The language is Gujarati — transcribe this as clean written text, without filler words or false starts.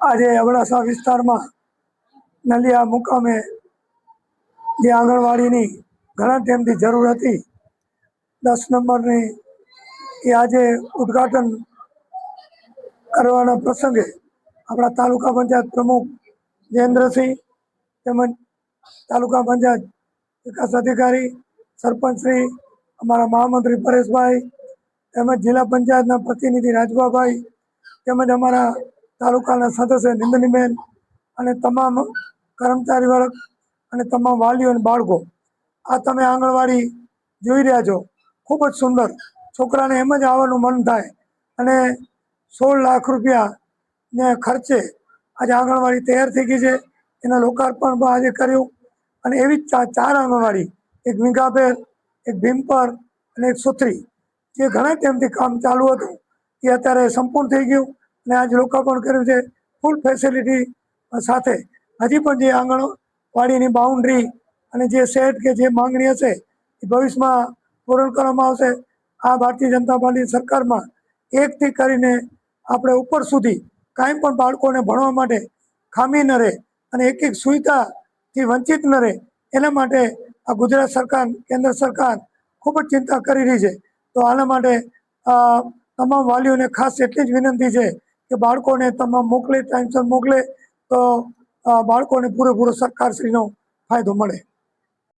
આજે અબડાસા વિસ્તારમાં નલિયા મુકામે જે આંગણવાડીની ઘણા ટાઈમથી જરૂર હતી 10 નંબરની એ આજે ઉદ્ઘાટન કરવાના પ્રસંગે આપણા તાલુકા પંચાયત પ્રમુખ જયેન્દ્રસિંહ તેમજ તાલુકા પંચાયત વિકાસ અધિકારી સરપંચશ્રી અમારા મહામંત્રી પરેશભાઈ તેમજ જિલ્લા પંચાયતના પ્રતિનિધિ રાજભાભાઈ તેમજ અમારા તાલુકાના સદસ્ય નિંદનીબેન અને તમામ કર્મચારી વર્ગ અને તમામ વાલીઓ અને બાળકો આ તમે આંગણવાડી જોઈ રહ્યા છો ખૂબ જ સુંદર છોકરાને એમ જ આવવાનું મન થાય અને 16 લાખ રૂપિયાને ખર્ચે આજે આંગણવાડી તૈયાર થઈ ગઈ છે એના લોકાર્પણ પણ આજે કર્યું અને એવી જ 4 આંગણવાડી એક વીંઘાપેર એક ભીમપર અને એક સુથરી જે ઘણા ટાઈમથી કામ ચાલુ હતું એ અત્યારે સંપૂર્ણ થઈ ગયું અને આજે લોકાર્પણ કર્યું છે ફૂલ ફેસિલિટી સાથે હજી પણ જે આંગણવાડીની બાઉન્ડ્રી અને જે સેટ કે જે માંગણી હશે એ ભવિષ્યમાં પૂર્ણ કરવામાં આવશે આ ભારતીય જનતા પાર્ટી સરકારમાં એકથી કરીને આપણે ઉપર સુધી કાંઈ પણ બાળકોને ભણવા માટે ખામી ન રહે અને એક સુવિધાથી વંચિત ન રહે એના માટે આ ગુજરાત સરકાર કેન્દ્ર સરકાર ખૂબ જ ચિંતા કરી રહી છે તો આના માટે તમામ વાલીઓને ખાસ એટલી જ વિનંતી છે કે બાળકોને તમામ મોકલે ટાઈમસર મોકલે તો બાળકોને પૂરેપૂરો સરકારશ્રીનો ફાયદો મળે।